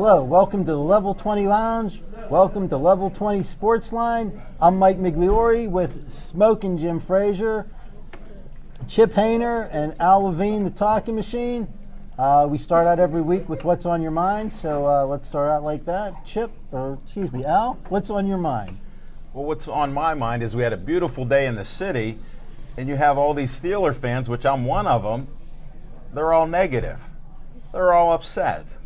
Hello, welcome to the Level 20 Lounge. Welcome to Level 20 Sportsline. I'm Mike Migliori with Smokin' Jim Frazier, Chip Hayner, and Al Levine, the Talking Machine. We start out every week with what's on your mind, so let's start out like that. Al, what's on your mind? Well, what's on my mind is we had a beautiful day in the city, and you have all these Steeler fans, which I'm one of them. They're all negative. They're all upset.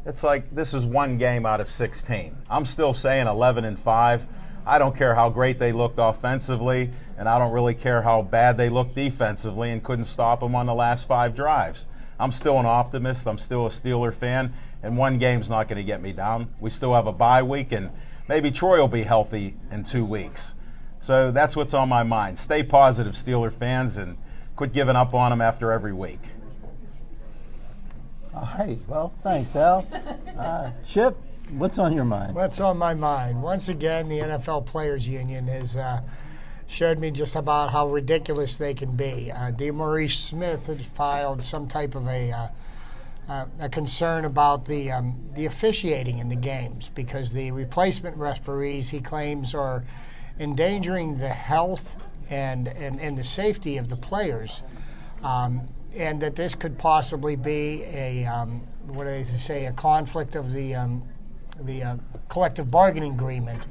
It's like this is one game out of 16. I'm still saying 11-5. I don't care how great they looked offensively, and I don't really care how bad they looked defensively and couldn't stop them on the last 5 drives. I'm still an optimist. I'm still a Steeler fan, and one game's not going to get me down. We still have a bye week, and maybe Troy will be healthy in 2 weeks. So that's what's on my mind. Stay positive, Steeler fans, and quit giving up on them after every week. All right. Well, thanks, Al. Chip, what's on your mind? What's on my mind? Once again, the NFL Players Union has showed me just about how ridiculous they can be. DeMaurice Smith had filed some type of a concern about the officiating in the games because the replacement referees, he claims, are endangering the health and the safety of the players. And that this could possibly be a a conflict of the collective bargaining agreement.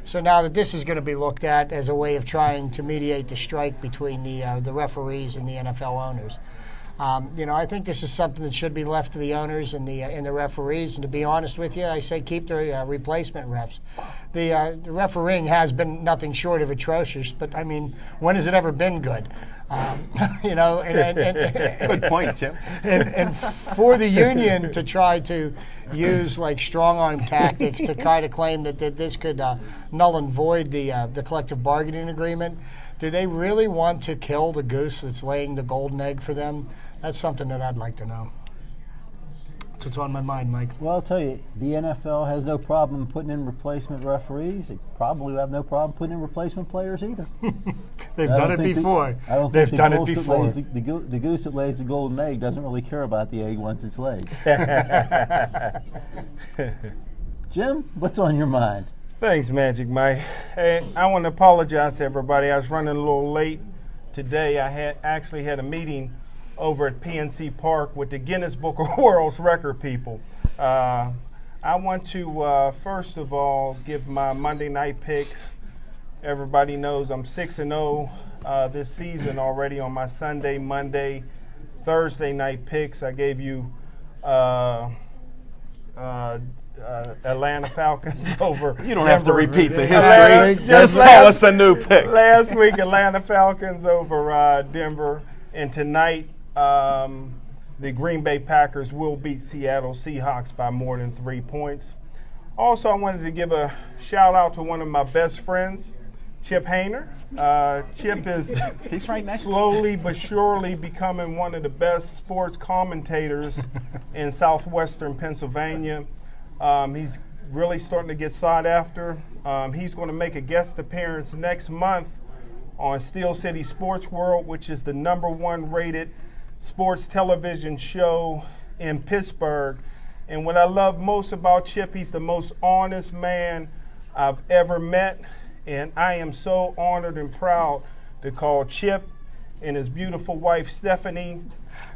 So now that this is going to be looked at as a way of trying to mediate the strike between the referees and the NFL owners. I think this is something that should be left to the owners and the referees. And to be honest with you, I say keep the replacement refs. The refereeing has been nothing short of atrocious, but I mean, when has it ever been good? Good point, Jim. And for the union to try to use like strong arm tactics to try to claim that this could null and void the collective bargaining agreement, do they really want to kill the goose that's laying the golden egg for them? That's something that I'd like to know. That's what's on my mind, Mike. Well, I'll tell you, the NFL has no problem putting in replacement referees. They probably have no problem putting in replacement players either. They've done it before. They've done it before. The goose that lays the golden egg doesn't really care about the egg once it's laid. Jim, what's on your mind? Thanks, Magic Mike. Hey, I want to apologize to everybody. I was running a little late today. I actually had a meeting over at PNC Park with the Guinness Book of World Record people. I want to, first of all, give my Monday night picks. Everybody knows I'm 6-0 this season already on my Sunday, Monday, Thursday night picks. I gave you Atlanta Falcons over You don't have to repeat the history. Just tell us the new pick. Last week, Atlanta Falcons over Denver. And tonight, the Green Bay Packers will beat Seattle Seahawks by more than 3 points. Also, I wanted to give a shout out to one of my best friends, Chip Hayner. Chip is He's right next slowly but surely becoming one of the best sports commentators in southwestern Pennsylvania. He's really starting to get sought after. He's going to make a guest appearance next month on Steel City Sports World, which is the #1 rated sports television show in Pittsburgh. And what I love most about Chip, he's the most honest man I've ever met. And I am so honored and proud to call Chip and his beautiful wife, Stephanie,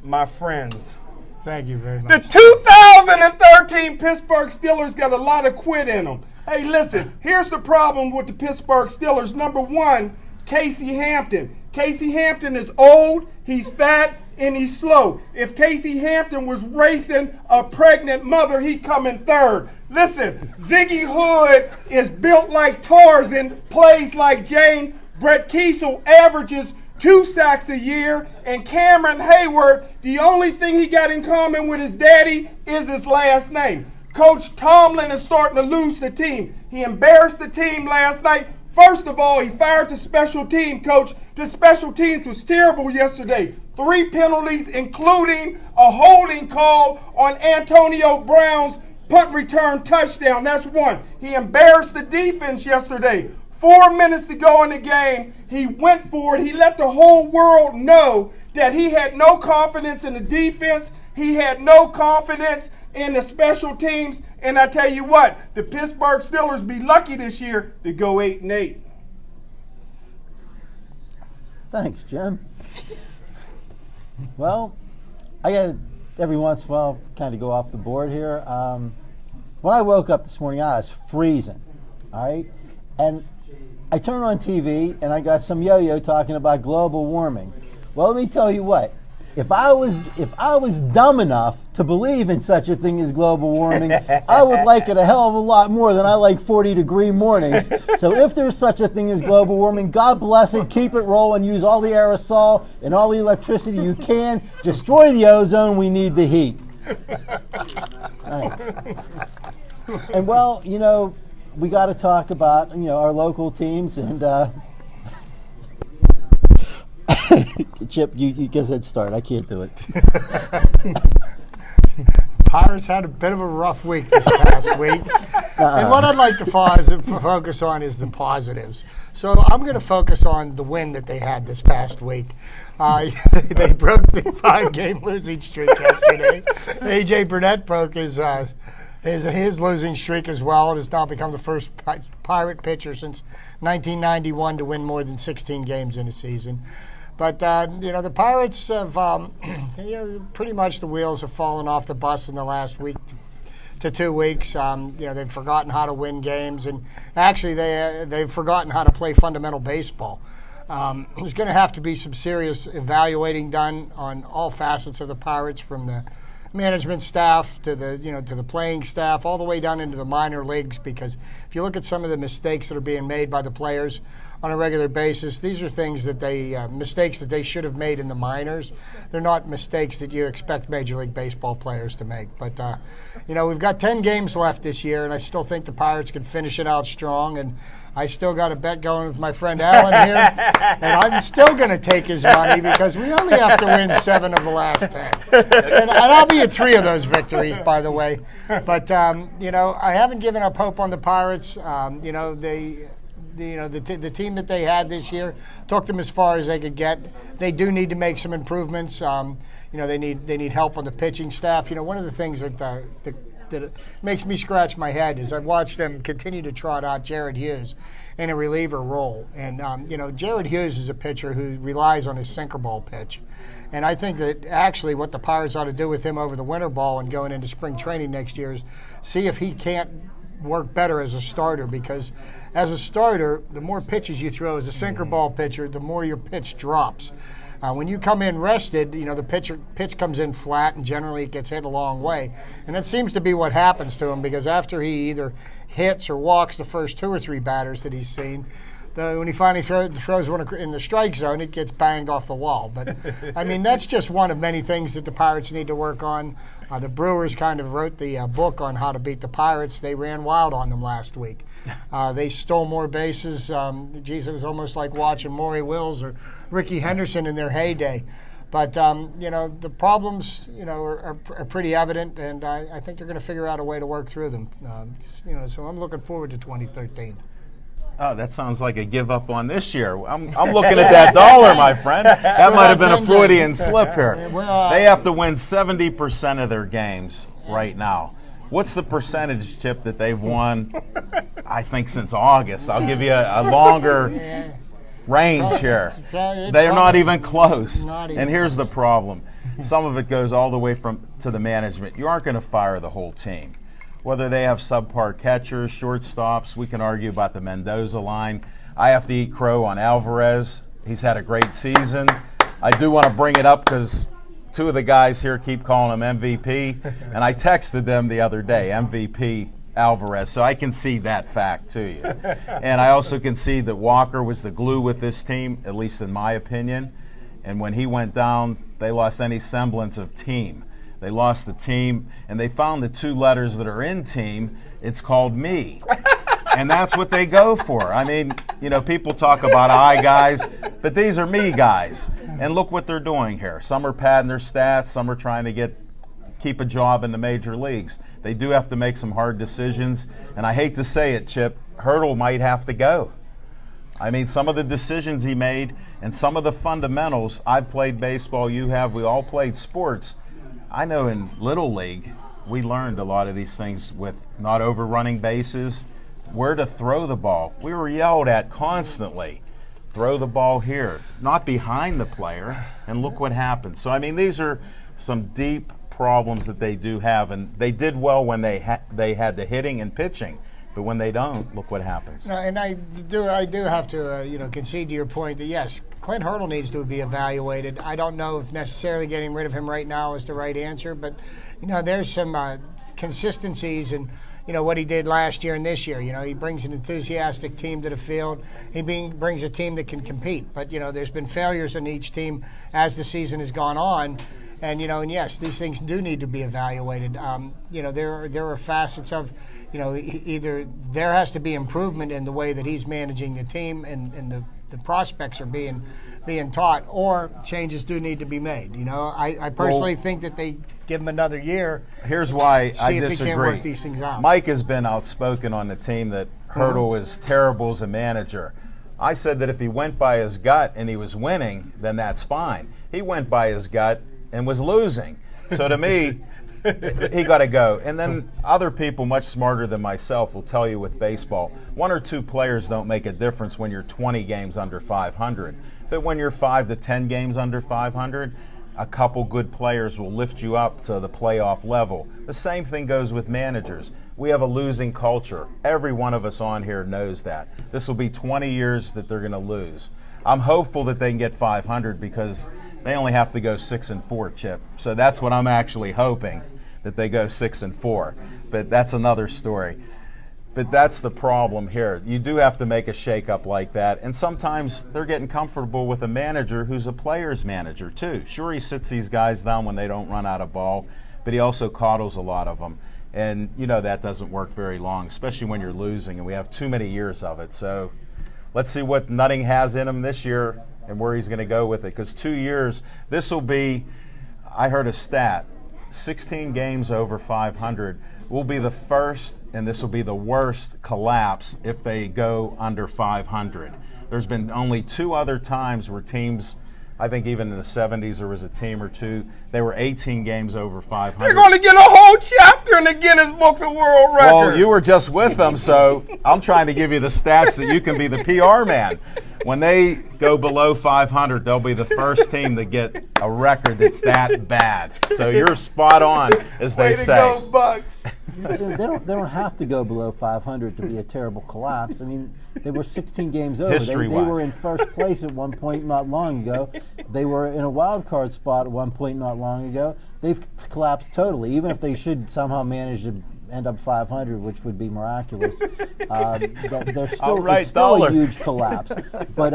my friends. Thank you very The much. 2013 Pittsburgh Steelers got a lot of quit in them. Hey, listen, here's the problem with the Pittsburgh Steelers. Number one, Casey Hampton. Casey Hampton is old, he's fat, and he's slow. If Casey Hampton was racing a pregnant mother, he'd come in third. Listen, Ziggy Hood is built like Tarzan, plays like Jane. Brett Kiesel averages 2 sacks a year. And Cameron Hayward, the only thing he got in common with his daddy is his last name. Coach Tomlin is starting to lose the team. He embarrassed the team last night. First of all, he fired the special team coach. The special teams was terrible yesterday. 3 penalties, including a holding call on Antonio Brown's punt return touchdown. That's one. He embarrassed the defense yesterday. 4 minutes to go in the game, he went for it. He let the whole world know that he had no confidence in the defense. He had no confidence and the special teams. And I tell you what, the Pittsburgh Steelers be lucky this year to go 8-8. Thanks, Jim. Well, I got to, every once in a while, kind of go off the board here. When I woke up this morning, I was freezing, all right? And I turned on TV, and I got some yo-yo talking about global warming. Well, let me tell you what. If I was dumb enough to believe in such a thing as global warming, I would like it a hell of a lot more than I like 40-degree mornings. So if there's such a thing as global warming, God bless it, keep it rolling, use all the aerosol and all the electricity you can, destroy the ozone, we need the heat. Thanks. And well, you know, we got to talk about, you know, our local teams and Chip, you guess I'd start. I can't do it. Pirates had a bit of a rough week this past week. And what I'd like to focus on is the positives. So I'm going to focus on the win that they had this past week. They broke the 5-game losing streak yesterday. A.J. Burnett broke his losing streak as well. It has now become the first Pirate pitcher since 1991 to win more than 16 games in a season. But, you know, the Pirates have, you know, pretty much the wheels have fallen off the bus in the last week to 2 weeks. You know, they've forgotten how to win games, and actually they've forgotten how to play fundamental baseball. There's going to have to be some serious evaluating done on all facets of the Pirates, from the management staff to the, you know, to the playing staff, all the way down into the minor leagues, because if you look at some of the mistakes that are being made by the players on a regular basis, these are things that mistakes that they should have made in the minors. They're not mistakes that you expect Major League Baseball players to make. But, you know, we've got 10 games left this year, and I still think the Pirates can finish it out strong. And I still got a bet going with my friend Alan here, and I'm still going to take his money because we only have to win 7 of the last 10. And I'll be at 3 of those victories, by the way. But, you know, I haven't given up hope on the Pirates. You know, the team that they had this year took them as far as they could get. They do need to make some improvements. You know, they need help on the pitching staff. You know, one of the things that makes me scratch my head is I've watched them continue to trot out Jared Hughes in a reliever role. And, you know, Jared Hughes is a pitcher who relies on his sinker ball pitch. And I think that actually what the Pirates ought to do with him over the winter ball and going into spring training next year is see if he can't work better as a starter, because as a starter, the more pitches you throw as a sinker ball pitcher, the more your pitch drops. When you come in rested, you know, the pitch comes in flat, and generally it gets hit a long way. And that seems to be what happens to him, because after he either hits or walks the first 2 or 3 batters that he's seen, when he finally throws one in the strike zone, it gets banged off the wall. But, I mean, that's just one of many things that the Pirates need to work on. The Brewers kind of wrote the book on how to beat the Pirates. They ran wild on them last week. They stole more bases. Geez, it was almost like watching Maury Wills or Ricky Henderson in their heyday. But, you know, the problems, you know, are pretty evident, and I think they're going to figure out a way to work through them. You know, so I'm looking forward to 2013. Oh, that sounds like a give up on this year. I'm looking at that dollar, my friend. That might have been a Freudian slip here. They have to win 70% of their games right now. What's the percentage, Chip, that they've won, I think, since August? I'll give you a longer range here. They're not even close. And here's the problem. Some of it goes all the way to the management. You aren't going to fire the whole team. Whether they have subpar catchers, shortstops, we can argue about the Mendoza line. I have to eat crow on Alvarez. He's had a great season. I do want to bring it up because 2 of the guys here keep calling him MVP, and I texted them the other day, MVP Alvarez, so I concede that fact to you. And I also concede that Walker was the glue with this team, at least in my opinion. And when he went down, they lost any semblance of team. They lost the team, and they found the 2 letters that are in team. It's called me. And that's what they go for. I mean, you know, people talk about I guys, but these are me guys. And look what they're doing here. Some are padding their stats. Some are trying to keep a job in the major leagues. They do have to make some hard decisions. And I hate to say it, Chip, Hurdle might have to go. I mean, some of the decisions he made and some of the fundamentals, I've played baseball, you have, we all played sports. I know in Little League, we learned a lot of these things with not overrunning bases, where to throw the ball. We were yelled at constantly. Throw the ball here, not behind the player, and look what happens. So, I mean, these are some deep problems that they do have, and they did well when they had the hitting and pitching, but when they don't, look what happens. No, and I do have to concede to your point that yes, Clint Hurdle needs to be evaluated. I don't know if necessarily getting rid of him right now is the right answer, but there's some consistencies in what he did last year and this year. He brings an enthusiastic team to the field. He brings a team that can compete. But there's been failures in each team as the season has gone on. And and yes, these things do need to be evaluated. There are facets of, either there has to be improvement in the way that he's managing the team and the prospects are being taught, or changes do need to be made. I personally think that they give him another year. Here's why I disagree. See if he can work these things out. Mike has been outspoken on the team that Hurdle is terrible as a manager. I said that if he went by his gut and he was winning, then that's fine. He went by his gut and was losing. So to me, he got to go. And then other people much smarter than myself will tell you with baseball, 1 or 2 players don't make a difference when you're 20 games under 500. But when you're 5 to 10 games under 500, a couple good players will lift you up to the playoff level. The same thing goes with managers. We have a losing culture. Every one of us on here knows that. This will be 20 years that they're going to lose. I'm hopeful that they can get 500 because they only have to go 6-4, Chip. So that's what I'm actually hoping, that they go 6-4. But that's another story. But that's the problem here. You do have to make a shakeup like that. And sometimes they're getting comfortable with a manager who's a player's manager too. Sure, he sits these guys down when they don't run out of ball, but he also coddles a lot of them. And that doesn't work very long, especially when you're losing, and we have too many years of it. So let's see what Nutting has in him this year and where he's going to go with it. Because 2 years, this will be, I heard a stat, 16 games over 500 will be the first, and this will be the worst collapse if they go under 500. There's been only 2 other times where teams, I think even in the 70s there was a team or 2, they were 18 games over 500. They're going to get a whole chapter in the Guinness Books of World Records. Well, you were just with them, so I'm trying to give you the stats that you can be the PR man. When they go below 500, they'll be the first team to get a record that's that bad. So you're spot on, as they say. Way to go, Bucks. They don't have to go below 500 to be a terrible collapse. I mean, they were 16 games over. They were in first place at one point not long ago. They were in a wild card spot at one point not long ago. They've collapsed totally. Even if they should somehow manage to end up 500, which would be miraculous, they're still, right, it's still dollar. a huge collapse. But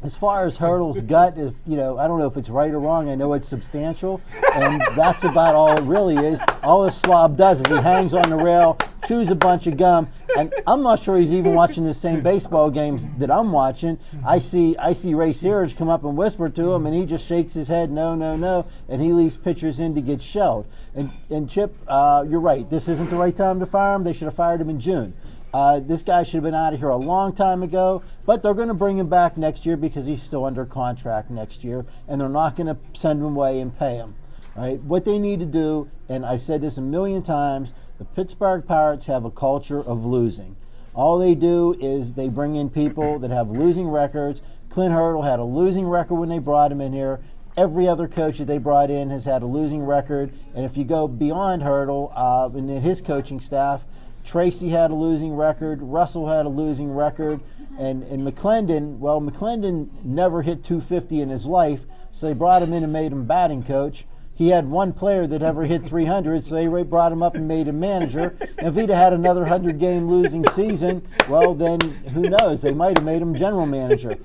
as far as Hurdle's gut, I don't know if it's right or wrong. I know it's substantial, and that's about all it really is. All this slob does is he hangs on the rail, chews a bunch of gum, and I'm not sure he's even watching the same baseball games that I'm watching. I see Ray Searage come up and whisper to him, and he just shakes his head, no, no, no, and he leaves pitchers in to get shelled. And Chip, you're right. This isn't the right time to fire him. They should have fired him in June. This guy should have been out of here a long time ago, but they're going to bring him back next year because he's still under contract next year, and they're not going to send him away and pay him. All right? What they need to do, and I've said this a million times, the Pittsburgh Pirates have a culture of losing. All they do is they bring in people that have losing records. Clint Hurdle had a losing record when they brought him in here. Every other coach that they brought in has had a losing record, and if you go beyond Hurdle and his coaching staff, Tracy had a losing record, Russell had a losing record, and McClendon never hit 250 in his life, so they brought him in and made him batting coach. He had one player that ever hit 300, so they brought him up and made him manager. And if he'd have had another 100-game losing season, well, then who knows? They might have made him general manager.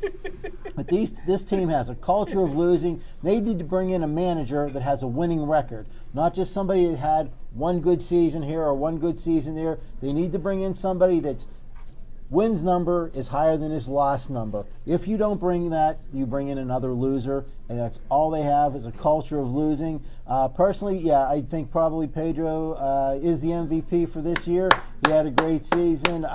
But this team has a culture of losing. They need to bring in a manager that has a winning record, not just somebody that had one good season here or one good season there. They need to bring in somebody that's wins number is higher than his loss number. If you don't bring that, you bring in another loser, and that's all they have is a culture of losing. Personally, yeah, I think probably Pedro is the MVP for this year. He had a great season.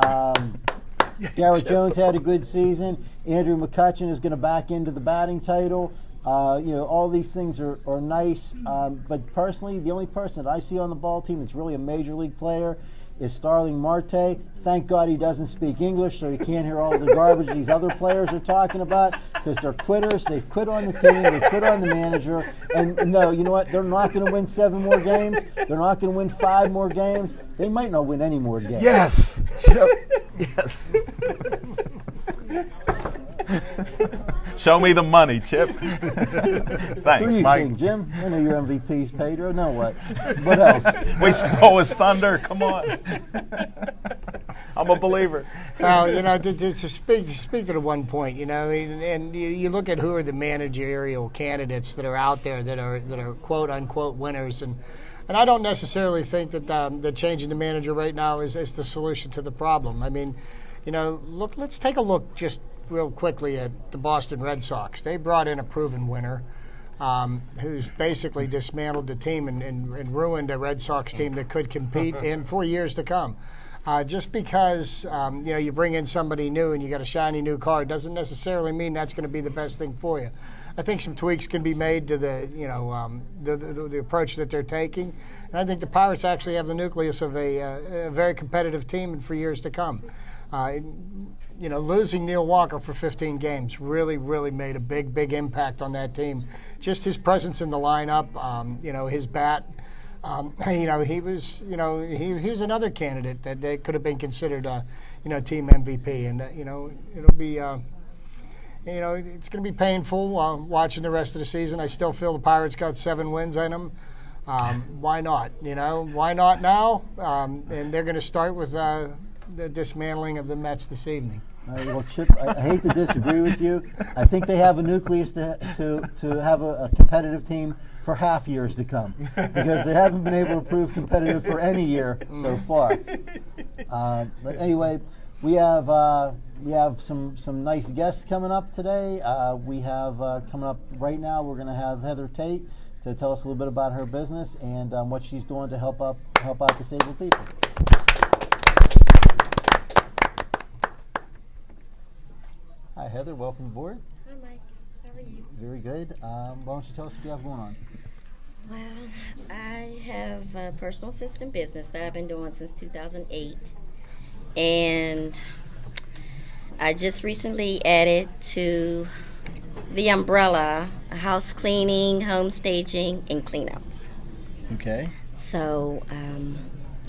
Garrett Jones had a good season. Andrew McCutchen is going to back into the batting title. All these things are nice. But personally, the only person that I see on the ball team that's really a major league player is Starling Marte. Thank God he doesn't speak English, so he can't hear all the garbage these other players are talking about, because they're quitters. They've quit on the team. They quit on the manager. And no, you know what? They're not going to win 7 more games. They're not going to win 5 more games. They might not win any more games. Yes, Chip. Yes. Show me the money, Chip. Thanks, So what do you Mike. think, Jim? I know your MVP's Pedro. Now what? What else? We stole his thunder. Come on. I'm a believer. Well, to speak to the one point, and you look at who are the managerial candidates that are out there that are quote unquote winners, and I don't necessarily think that changing the manager right now is the solution to the problem. I mean, let's take a look just real quickly at the Boston Red Sox. They brought in a proven winner who's basically dismantled the team and ruined a Red Sox team that could compete in for years to come. Just because you bring in somebody new and you got a shiny new car doesn't necessarily mean that's going to be the best thing for you. I think some tweaks can be made to the approach that they're taking, and I think the Pirates actually have the nucleus of a very competitive team for years to come. Losing Neil Walker for 15 games really, really made a big impact on that team. Just his presence in the lineup, his bat. He was another candidate that could have been considered, team MVP, and it'll be, it's going to be painful watching the rest of the season. I still feel the Pirates got 7 wins in them. Why not? Why not now? And they're going to start with the dismantling of the Mets this evening. Well, Chip, I hate to disagree with you. I think they have a nucleus to have a competitive team for half years to come, because they haven't been able to prove competitive for any year so far. But anyway, we have some nice guests coming up today. We have coming up right now. We're going to have Heather Tate to tell us a little bit about her business and what she's doing to help out disabled people. Hi, Heather. Welcome aboard. Hi, Mike. How are you? Very good. Why don't you tell us what you have going on? Well, I have a personal assistant business that I've been doing since 2008. And I just recently added to the umbrella house cleaning, home staging, and cleanouts. Okay. So I'm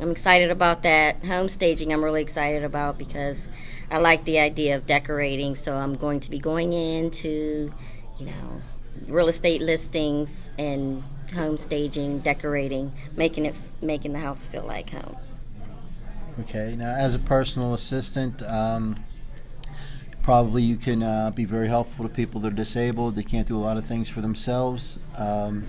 excited about that. Home staging I'm really excited about because I like the idea of decorating. So I'm going to be going into, real estate listings and home staging, decorating, making the house feel like home. Okay. Now, as a personal assistant, probably you can be very helpful to people that are disabled. They can't do a lot of things for themselves. And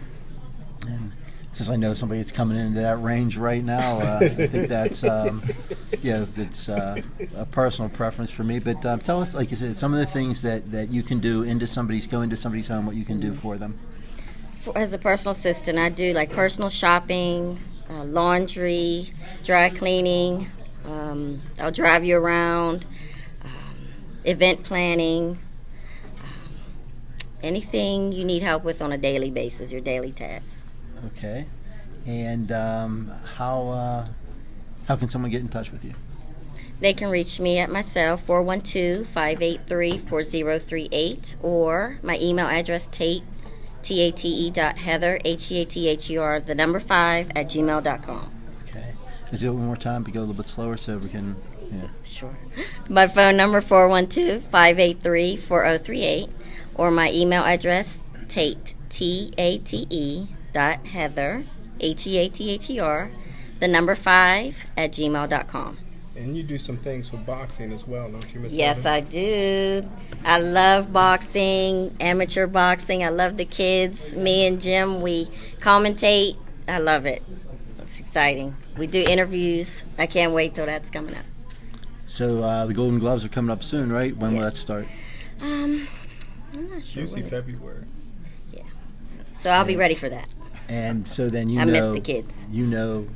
since I know somebody that's coming into that range right now, I think that's it's a personal preference for me. But tell us, like you said, some of the things that you can do go into somebody's home, what you can do for them. As a personal assistant, I do like personal shopping, laundry, dry cleaning. I'll drive you around, event planning, anything you need help with on a daily basis, your daily tasks. Okay. And how can someone get in touch with you? They can reach me at my cell, 412-583-4038, or my email address, tate.heather, HEATHER, the number 5 @gmail.com. Okay. Let's do it one more time, but go a little bit slower so we can, Sure. My phone number, 412-583-4038, or my email address, Tate, TATE, .heather, HEATHER, the number 5 @gmail.com. And you do some things with boxing as well, don't you, Miss Yes, Heather? I do. I love boxing, amateur boxing. I love the kids. Me and Jim, we commentate. I love it. It's exciting. We do interviews. I can't wait till that's coming up. So the Golden Gloves are coming up soon, right? When will that start? I'm not sure. Usually February. Yeah. So I'll be ready for that. And so then I miss the kids. You know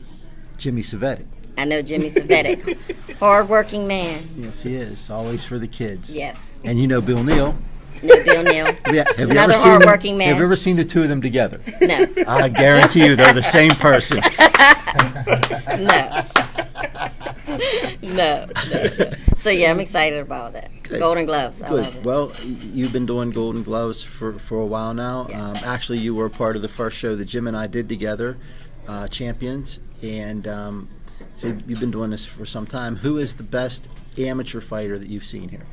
Jimmy Savetic. I know Jimmy Savetic. Hard-working man. Yes, he is. Always for the kids. Yes. And you know Bill Neal. No, Bill Neal. Have you Another ever seen hardworking man. Have you ever seen the two of them together? No. I guarantee you they're the same person. No. So yeah, I'm excited about that. Good. Golden Gloves. I love Good. it. Well, you've been doing Golden Gloves for a while now. Yes. Actually, you were part of the first show that Jim and I did together, Champions, and so you've been doing this for some time. Who is the best amateur fighter that you've seen here?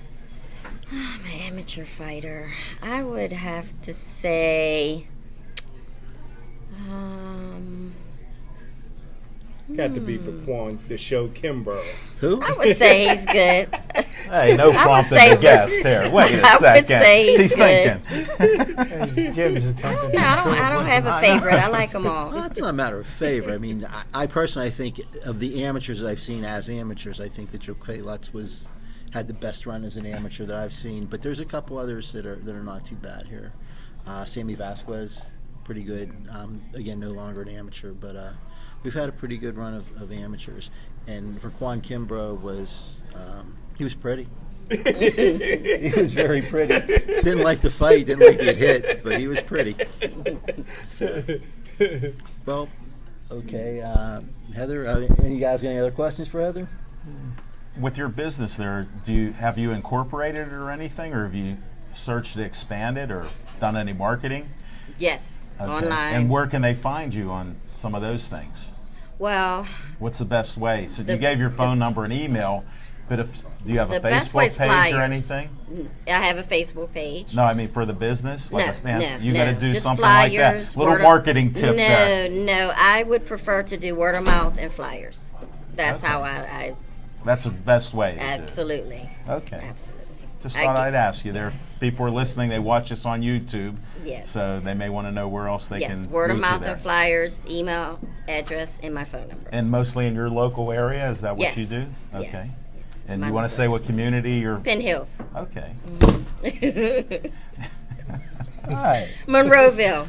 I'm an amateur fighter. I would have to say, Got to be for Quan, the show Kimbrough. Who? I would say he's good. Hey, no prompting the guest here. Wait a I would second. say he's good. thinking. Jim's attempting. I don't have a favorite. I like them all. Well, it's not a matter of favor. I mean, I personally think of the amateurs I've seen as amateurs, I think that Joe Lutz had the best run as an amateur that I've seen. But there's a couple others that are not too bad here. Sammy Vasquez, pretty good. Again, no longer an amateur, but we've had a pretty good run of amateurs. And for Quan Kimbrough he was pretty. He was very pretty. Didn't like to fight, didn't like to get hit, but he was pretty. So, well, okay. Heather, you guys got any other questions for Heather? With your business there, have you incorporated it or anything, or have you searched to expand it or done any marketing? Yes, Okay. online. And where can they find you on some of those things? Well, What's the best way? So you gave your phone number and email, but do you have a the best way Facebook is page flyers. or anything? I have a Facebook page. No, I mean for the business. No, you got to do just something flyers, like that. Little word of- marketing tip there. No, I would prefer to do word of mouth and flyers. That's Okay. how I That's the best way. To do it. absolutely. Okay. Absolutely. Just I thought get- I'd ask you. There are people are listening. They watch us on YouTube. Yes. So they may want to know where else they Yes, can word of reach you mouth there. and flyers, email address, and my phone number. And mostly in your local area. Is that what Yes. you do? Yes. Okay. Yes. And My you want to local- say what community you're? Penn Hills. Okay. All right. Monroeville.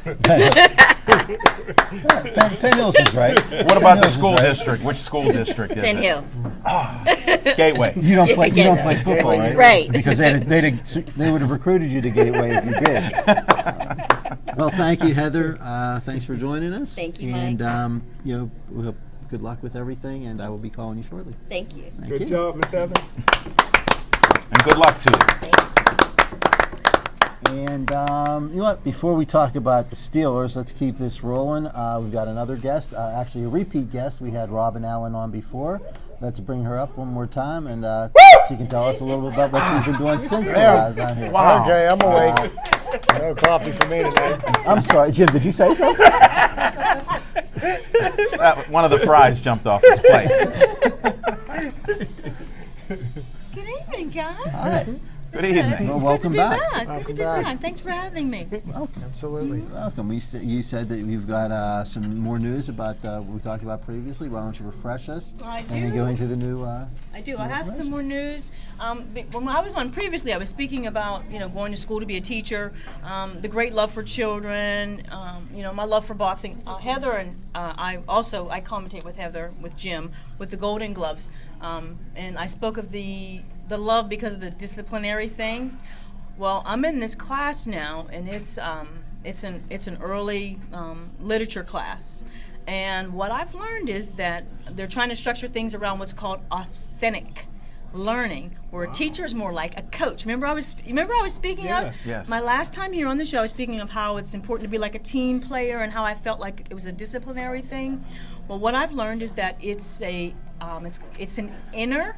Penn Hills is right. What about the Hills is school right. district? Which school district is Penn it? Hills. Gateway. You don't play. You don't Yeah. play football, right? Right. Because they would have recruited you to Gateway if you did. Well, thank you, Heather. Thanks for joining us. Thank you, And Mike. we hope good luck with everything. And I will be calling you shortly. Thank you. Thank Good you. job, Miss Heather. And good luck to you. Thank you. And you know what? Before we talk about the Steelers, let's keep this rolling. We've got another guest, actually a repeat guest. We had Robin Allen on before. Let's bring her up one more time, and she can tell us a little bit about what she's been doing since the last time here. Wow. Okay, I'm awake. No coffee for me tonight. I'm sorry, Jim. Did you say something? One of the fries jumped off his plate. Good evening, guys. All right. Good evening. Well, welcome back. Welcome Good to be back. back. Thanks for having me. Absolutely. Welcome. You said that you've got some more news about what we talked about previously. Why don't you refresh us? I And then do. go into the new. I do. I have some more news. When I was on previously, I was speaking about going to school to be a teacher, the great love for children, my love for boxing. Heather and I commentate with Heather, with Jim, with the Golden Gloves, and I spoke of the love because of the disciplinary thing. Well, I'm in this class now, and it's an early literature class. And what I've learned is that they're trying to structure things around what's called authentic learning, where a teacher is more like a coach. Remember I was speaking of Yes. my last time here on the show. I was speaking of how it's important to be like a team player and how I felt like it was a disciplinary thing. Well, what I've learned is that it's an inner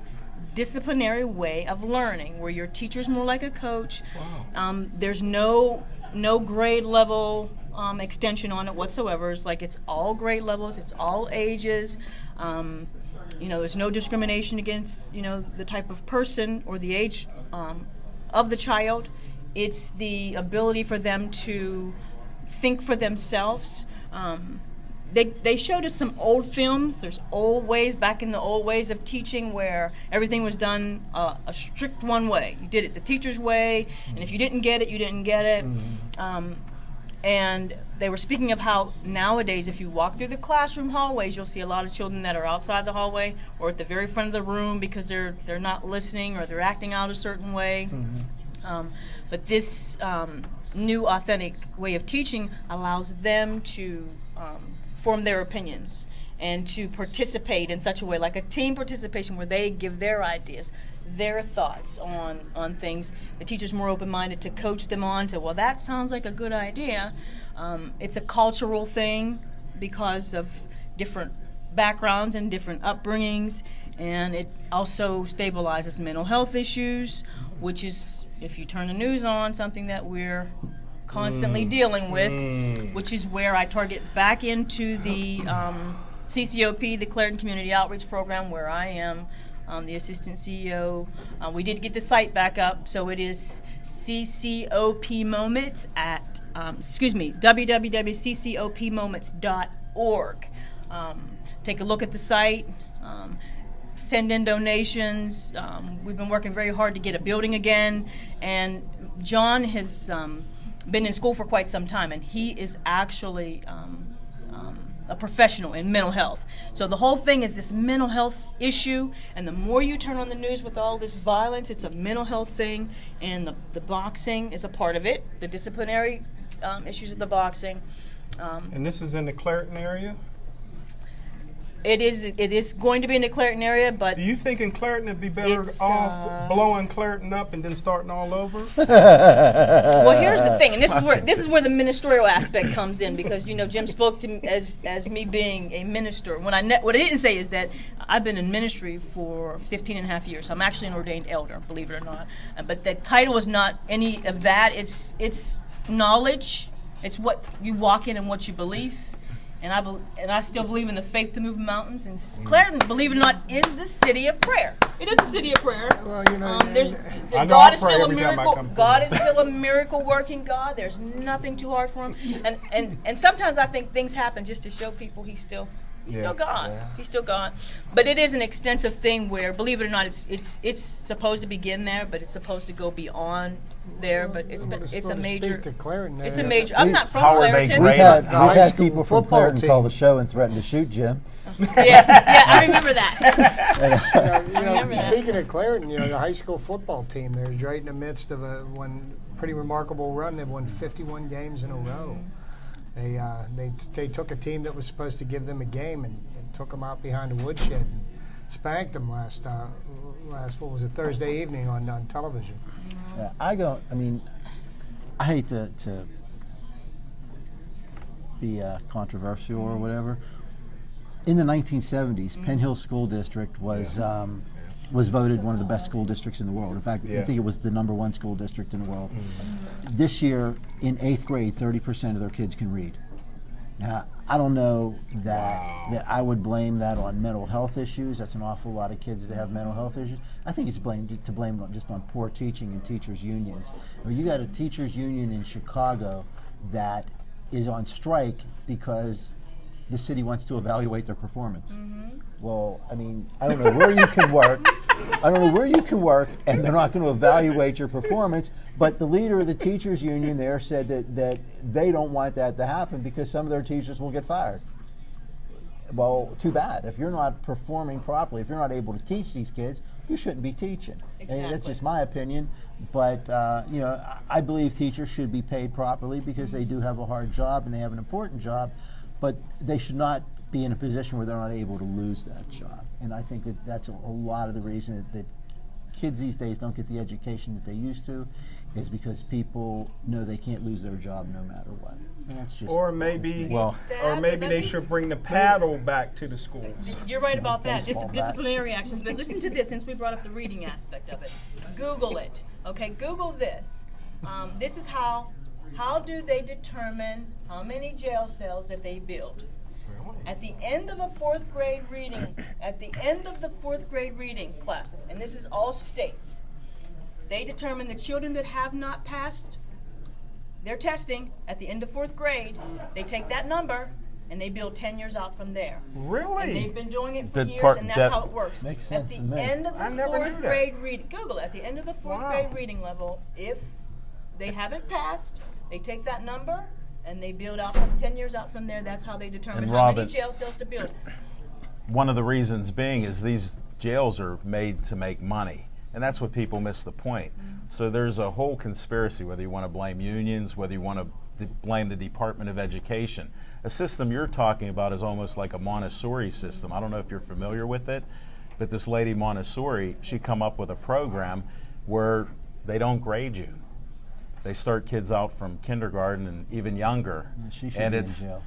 disciplinary way of learning, where your teacher's more like a coach. Wow. There's no grade level extension on it whatsoever. It's all grade levels. It's all ages. There's no discrimination against the type of person or the age of the child. It's the ability for them to think for themselves. They showed us some old films. There's back in the old ways of teaching, where everything was done a strict one way. You did it the teacher's way, and if you didn't get it, you didn't get it. And they were speaking of how nowadays, if you walk through the classroom hallways, you'll see a lot of children that are outside the hallway or at the very front of the room because they're not listening or they're acting out a certain way. But this new authentic way of teaching allows them to form their opinions and to participate in such a way, like a team participation, where they give their ideas, their thoughts on things. The teacher's more open-minded to coach them on to, well, that sounds like a good idea. It's a cultural thing because of different backgrounds and different upbringings, and it also stabilizes mental health issues, which is, if you turn the news on, something that we're constantly dealing with, which is where I target back into the CCOP, the Clarendon Community Outreach Program, where I am the assistant CEO. We did get the site back up, so it is CCOP Moments at, www.ccopmoments.org. Take a look at the site. Send in donations. We've been working very hard to get a building again, and John has been in school for quite some time, and he is actually a professional in mental health. So the whole thing is this mental health issue, and the more you turn on the news with all this violence, it's a mental health thing, and the boxing is a part of it, the disciplinary issues of the boxing. And this is in the Clarendon area? It is going to be in the Clarendon area, but Do you think in Clarendon it'd be better off blowing Clarendon up and then starting all over? well, here's the thing, and this is where the ministerial aspect comes in, because Jim spoke to me as me being a minister. What I didn't say is that I've been in ministry for 15 and a half years. I'm actually an ordained elder, believe it or not. But the title is not any of that. It's knowledge. It's what you walk in and what you believe. And I still believe in the faith to move mountains. And Clarendon, believe it or not, is the city of prayer. It is the city of prayer. Well, God is still a miracle. God is still a miracle working God. There's nothing too hard for him. And sometimes I think things happen just to show people He's still God. Yeah. He's still God. But it is an extensive thing where, believe it or not, it's supposed to begin there, but it's supposed to go beyond there. But it's a major. It's a major. I'm not from Clarendon. We've had people from Clarendon call the show and threaten to shoot Jim. Yeah, I remember that. Speaking of Clarendon, the high school football team, they're right in the midst of one pretty remarkable run. They've won 51 games in a row. They took a team that was supposed to give them a game and took them out behind the woodshed and spanked them last what was it, Thursday evening on television. Yeah, I hate to be controversial or whatever. In the 1970s, Penn Hill School District was voted one of the best school districts in the world. In fact, I think it was the #1 school district in the world. This year, in 8th grade, 30% of their kids can read. Now, I don't know that I would blame that on mental health issues. That's an awful lot of kids that have mental health issues. I think it's to blame just on poor teaching and teachers' unions. You got a teachers' union in Chicago that is on strike because the city wants to evaluate their performance. Well, I don't know where you can work. I don't know where you can work, and they're not going to evaluate your performance. But the leader of the teachers union there said that they don't want that to happen because some of their teachers will get fired. Well, too bad. If you're not performing properly, if you're not able to teach these kids, you shouldn't be teaching. Exactly. And that's just my opinion. But I believe teachers should be paid properly because they do have a hard job and they have an important job. But they should not be in a position where they're not able to lose that job. And I think that's a lot of the reason that kids these days don't get the education that they used to is because people know they can't lose their job no matter what. And that's just or maybe they should bring the paddle back to the schools. You're right about that. Disciplinary actions. But listen to this, since we brought up the reading aspect of it. Google it. Okay, Google this. This is how do they determine how many jail cells that they build? At the end of a 4th grade reading, classes, and this is all states, they determine the children that have not passed their testing at the end of 4th grade, they take that number and they build 10 years out from there. Really? And they've been doing it for years, and that's how it works. Makes sense at the end of the 4th grade reading, Google it, at the end of the 4th grade reading level, if they haven't passed, they take that number and they build out 10 years out from there. That's how they determine how many jail cells to build. One of the reasons being is these jails are made to make money. And that's what people miss the point. So there's a whole conspiracy, whether you want to blame unions, whether you want to blame the Department of Education. A system you're talking about is almost like a Montessori system. I don't know if you're familiar with it, but this lady Montessori, she come up with a program where they don't grade you. They start kids out from kindergarten and even younger. She should and be it's in jail.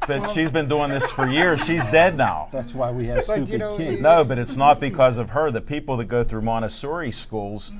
But she's been doing this for years. She's dead now. That's why we have But, stupid you know, kids. No, but it's not because of her. The people that go through Montessori schools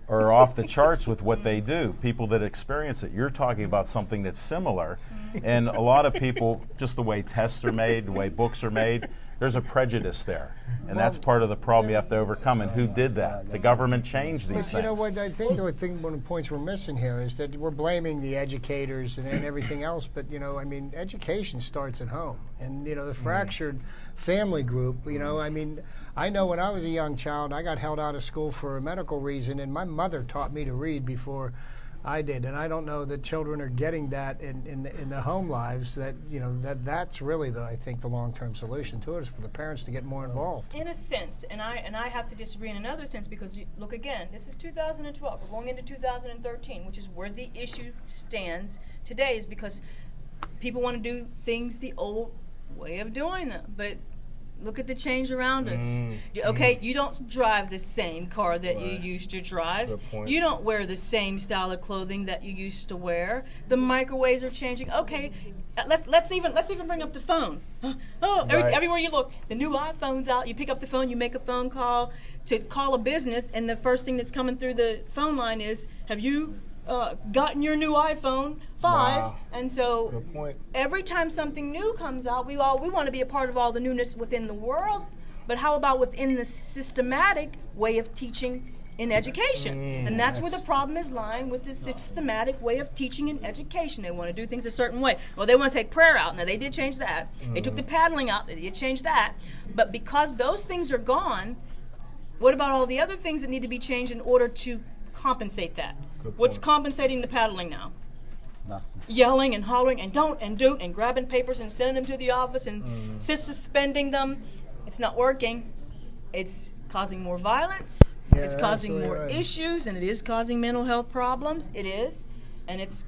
are off the charts with what they do. People that experience it. You're talking about something that's similar. And a lot of people, just the way tests are made, the way books are made, there's a prejudice there. And that's part of the problem you have to overcome. And who did that? The government changed these But you know things. what? I think one of the points we're missing here is that we're blaming the educators and everything else. But you know, I mean, education starts at home, and you know, the fractured family group. You know, I mean, I know when I was a young child, I got held out of school for a medical reason, and my mother taught me to read before I did, and I don't know that children are getting that in the home lives. That you know that's really I think the long-term solution to it is for the parents to get more involved. In a sense, and I have to disagree in another sense, because look again, this is 2012. We're going into 2013, which is where the issue stands today, is because people want to do things the old way of doing them, but. Look at the change around us. Okay, you don't drive the same car that you used to drive. Good point. You don't wear the same style of clothing that you used to wear. The microwaves are changing. Okay, let's even bring up the phone. Everywhere you look, the new iPhone's out. You pick up the phone, you make a phone call to call a business, and the first thing that's coming through the phone line is, "Have you gotten your new iPhone 5?" Wow. And so Good point. every time something new comes out, we want to be a part of all the newness within the world, but how about within the systematic way of teaching in education? And that's where the problem is lying with the systematic way of teaching in education. They want to do things a certain way. Well, they want to take prayer out. Now, they did change that. They took the paddling out. They did change that. But because those things are gone, what about all the other things that need to be changed in order to compensate that? What's compensating the paddling now? Nothing. Yelling and hollering and don't and do and grabbing papers and sending them to the office and suspending them. It's not working. It's causing more violence. Yeah, It's causing absolutely more right. issues, and it is causing mental health problems. It is, and it's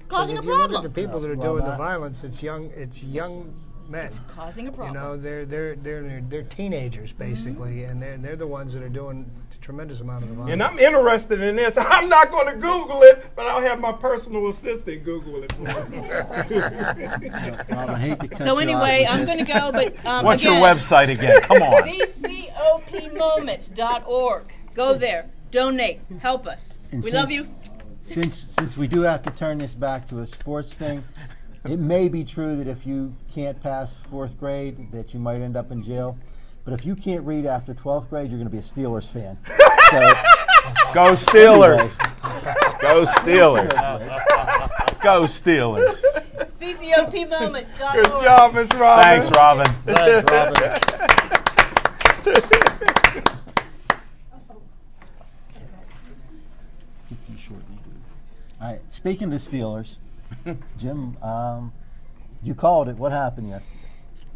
causing a If you look at problem. the people that are Well, doing the that- violence, it's young men. It's causing a You problem. know, they're teenagers basically, and they're the ones that are doing a tremendous amount of the violence. And I'm interested in this. I'm not going to Google it, but I'll have my personal assistant Google it for me. Rob, I hate to cut So you anyway, off I'm with going to this. go, but What's again, your website again? Come on. ccopmoments.org. Go there. Donate. Help us. And We love since- you. Since we do have to turn this back to a sports thing, it may be true that if you can't pass 4th grade that you might end up in jail. But if you can't read after 12th grade, you're going to be a Steelers fan. So, Go Steelers. Go Steelers. Go Steelers. ccopmoments.org. Good job, Miss Robin. Thanks, Robin. Thanks, Robin. keep these short and good. All right. Speaking of Steelers, Jim, you called it. What happened yesterday?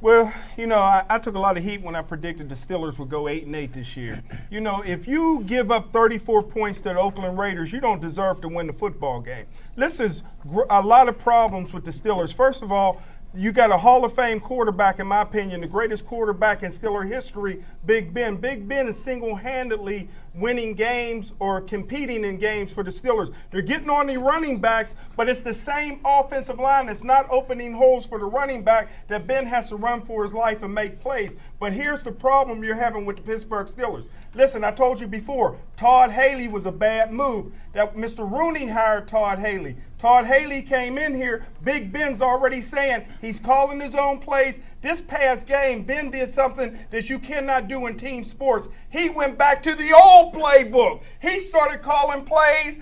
Well, you know, I took a lot of heat when I predicted the Steelers would go 8-8 this year. You know, if you give up 34 points to the Oakland Raiders, you don't deserve to win the football game. This is a lot of problems with the Steelers. First of all, you got a Hall of Fame quarterback, in my opinion, the greatest quarterback in Steeler history, Big Ben. Big Ben is single-handedly winning games or competing in games for the Steelers. They're getting on the running backs, but it's the same offensive line that's not opening holes for the running back that Ben has to run for his life and make plays. But here's the problem you're having with the Pittsburgh Steelers. Listen, I told you before, Todd Haley was a bad move. That Mr. Rooney hired Todd Haley. Todd Haley came in here. Big Ben's already saying he's calling his own plays. This past game, Ben did something that you cannot do in team sports. He went back to the old playbook. He started calling plays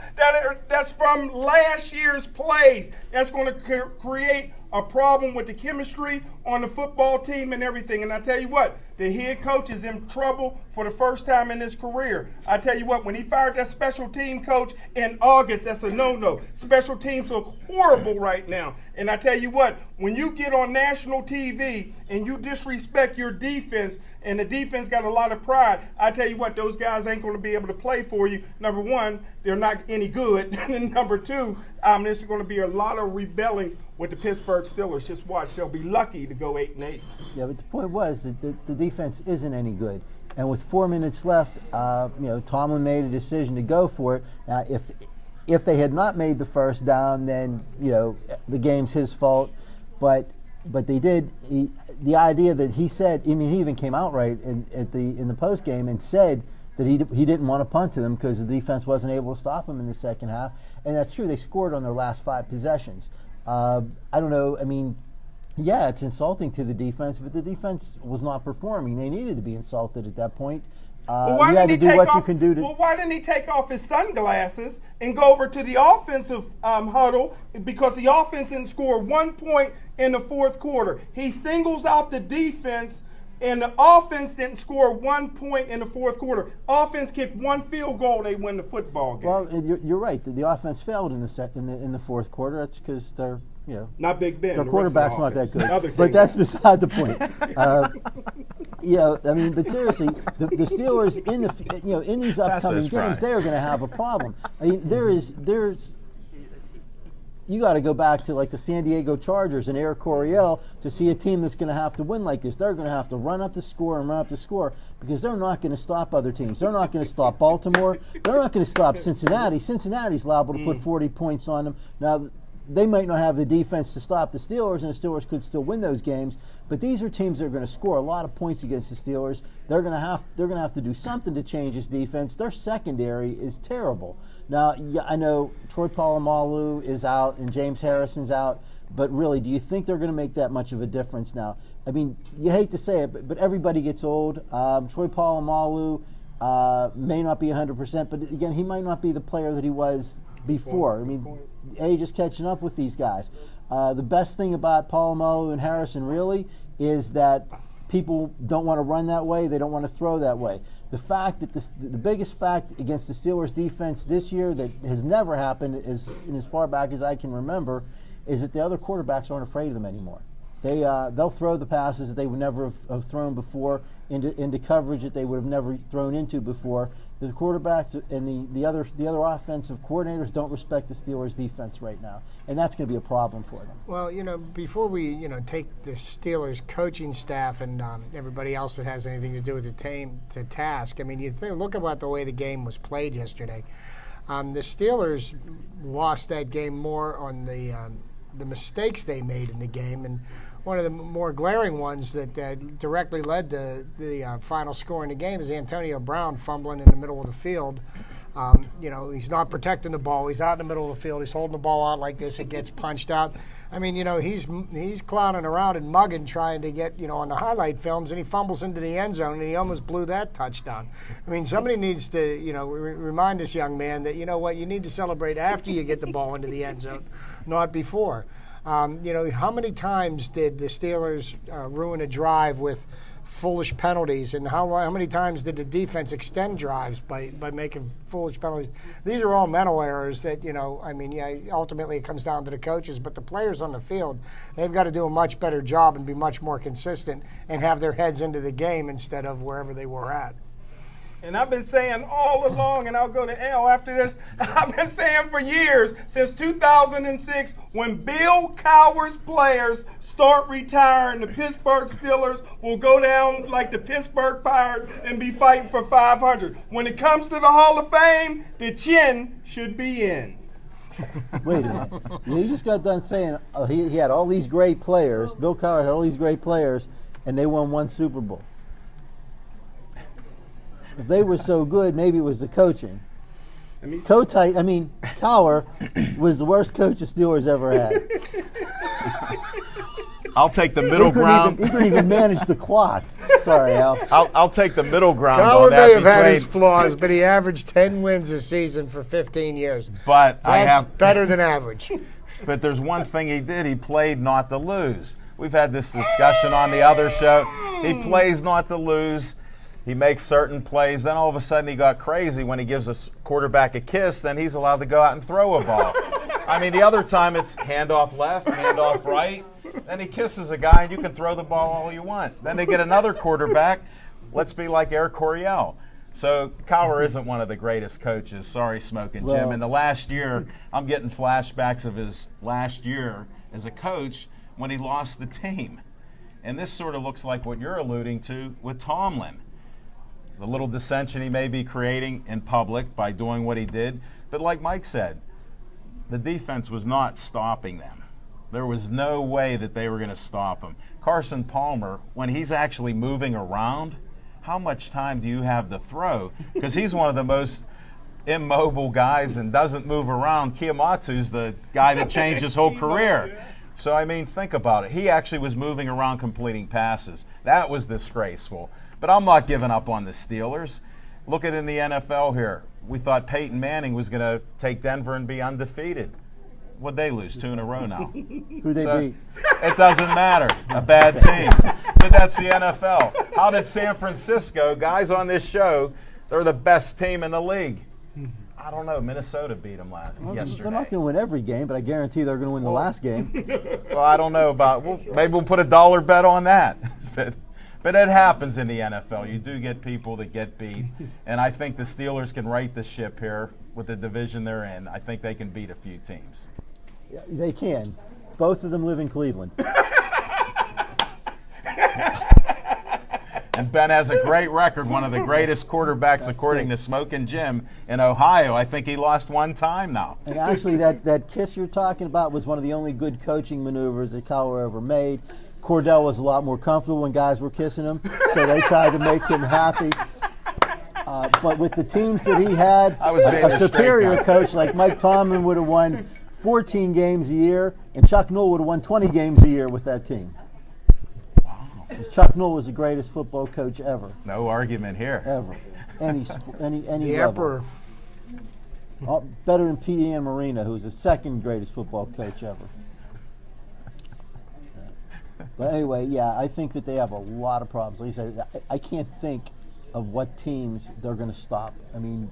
that's from last year's plays. That's going to create a problem with the chemistry on the football team and everything. And I tell you what, the head coach is in trouble for the first time in his career. I tell you what, when he fired that special team coach in August, that's a no-no. Special teams look horrible right now. And I tell you what, when you get on national TV and you disrespect your defense, and the defense got a lot of pride, I tell you what, those guys ain't going to be able to play for you. Number one, they're not any good. And number two, there's going to be a lot of rebelling with the Pittsburgh Steelers. Just watch, they'll be lucky to go 8-8. Yeah, but the point was that the defense isn't any good. And with 4 minutes left, Tomlin made a decision to go for it. If they had not made the first down, then the game's his fault. But they did. The idea that he said, he even came out right in the post game and said that he didn't want to punt to them because the defense wasn't able to stop them in the second half, and that's true. They scored on their last 5 possessions. I don't know. I mean, yeah, it's insulting to the defense, but the defense was not performing. They needed to be insulted at that point. You had to do what you can do to. Well, why didn't he take off his sunglasses and go over to the offensive huddle? Because the offense didn't score 1 point in the fourth quarter. He singles out the defense, and the offense didn't score 1 point in the fourth quarter. Offense kicked 1 field goal, they win the football game. Well, you're right. The offense failed in the fourth quarter. That's because they're not Big Ben. Their quarterback's not that good. But that's beside the point. I mean, but seriously, the Steelers in these upcoming games, they are going to have a problem. I mean, there's you got to go back to like the San Diego Chargers and Eric Coryell to see a team that's going to have to win like this. They're going to have to run up the score because they're not going to stop other teams. They're not going to stop Baltimore. They're not going to stop Cincinnati. Cincinnati's liable to put 40 points on them. Now, they might not have the defense to stop the Steelers, and the Steelers could still win those games. But these are teams that are going to score a lot of points against the Steelers. They're going to have to do something to change this defense. Their secondary is terrible. Now, I know Troy Polamalu is out and James Harrison's out, but really, do you think they're going to make that much of a difference now? I mean, you hate to say it, but everybody gets old. Troy Polamalu may not be 100%, but again, he might not be the player that he was before. I mean, age is catching up with these guys. The best thing about Polamalu and Harrison really is that people don't want to run that way. They don't want to throw that way. The fact that the biggest fact against the Steelers defense this year that has never happened is, in as far back as I can remember, is that the other quarterbacks aren't afraid of them anymore. They'll throw the passes that they would never have thrown before into coverage that they would have never thrown into before. The quarterbacks and the other offensive coordinators don't respect the Steelers' defense right now, and that's going to be a problem for them. Well, before we take the Steelers coaching staff and everybody else that has anything to do with the team to task, I mean, look about the way the game was played yesterday. The Steelers lost that game more on the mistakes they made in the game, and one of the more glaring ones that directly led to the final score in the game is Antonio Brown fumbling in the middle of the field. He's not protecting the ball. He's out in the middle of the field. He's holding the ball out like this. It gets punched out. I mean, he's clowning around and mugging, trying to get, on the highlight films, and he fumbles into the end zone, and he almost blew that touchdown. I mean, somebody needs to, remind this young man that, you need to celebrate after you get the ball into the end zone, not before. How many times did the Steelers ruin a drive with foolish penalties, and how many times did the defense extend drives by making foolish penalties? These are all mental errors that, ultimately it comes down to the coaches, but the players on the field, they've got to do a much better job and be much more consistent and have their heads into the game instead of wherever they were at. And I've been saying all along, and I'll go to L after this, I've been saying for years, since 2006, when Bill Cowher's players start retiring, the Pittsburgh Steelers will go down like the Pittsburgh Pirates and be fighting for 500. When it comes to the Hall of Fame, the chin should be in. Wait a minute. You just got done saying he had all these great players. Bill Cowher had all these great players, and they won 1 Super Bowl. If they were so good, maybe it was the coaching. Cowher was the worst coach the Steelers ever had. I'll take the middle ground. He couldn't even manage the clock. Sorry, Al. I'll take the middle ground. Cowher may have had his flaws, but he averaged 10 wins a season for 15 years. But that's better than average. But there's one thing he did. He played not to lose. We've had this discussion on the other show. He plays not to lose. He makes certain plays. Then all of a sudden he got crazy when he gives a quarterback a kiss. Then he's allowed to go out and throw a ball. I mean, the other time it's handoff left, handoff right. Then he kisses a guy, and you can throw the ball all you want. Then they get another quarterback. Let's be like Air Coryell. So Cowher isn't one of the greatest coaches. Sorry, Smoking Jim. Well, In the last year, I'm getting flashbacks of his last year as a coach when he lost the team. And this sort of looks like what you're alluding to with Tomlin. The little dissension he may be creating in public by doing what he did. But like Mike said, the defense was not stopping them. There was no way that they were going to stop him. Carson Palmer, when he's actually moving around, how much time do you have to throw? Because he's one of the most immobile guys and doesn't move around. Kiyomatsu's the guy that changed his whole career. So, I mean, think about it. He actually was moving around completing passes. That was disgraceful. But I'm not giving up on the Steelers. Look at in the NFL here. We thought Peyton Manning was going to take Denver and be undefeated. What'd they lose? 2 in a row now. Who they beat? It doesn't matter. A bad team. But that's the NFL. How did San Francisco, guys on this show, they're the best team in the league. I don't know. Minnesota beat them yesterday. They're not going to win every game, but I guarantee they're going to win the last game. Well, I don't know about. Maybe we'll put a dollar bet on that. But it happens in the NFL. You do get people that get beat, and I think the Steelers can right the ship here with the division they're in. I think they can beat a few teams. Yeah, they can. Both of them live in Cleveland. And Ben has a great record, one of the greatest quarterbacks, according to Smokin' Jim, in Ohio. I think he lost one time now. And actually, that kiss you're talking about was one of the only good coaching maneuvers that Cowher ever made. Cordell was a lot more comfortable when guys were kissing him, so they tried to make him happy. But with the teams that he had, a superior coach like Mike Tomlin would have won 14 games a year, and Chuck Noll would have won 20 games a year with that team. Chuck Noll was the greatest football coach ever. No argument here. Ever. Any the level. Emperor. Better than Pete Ian Marino, who's the second greatest football coach ever. But anyway, yeah, I think that they have a lot of problems. Like I said, I can't think of what teams they're going to stop. I mean,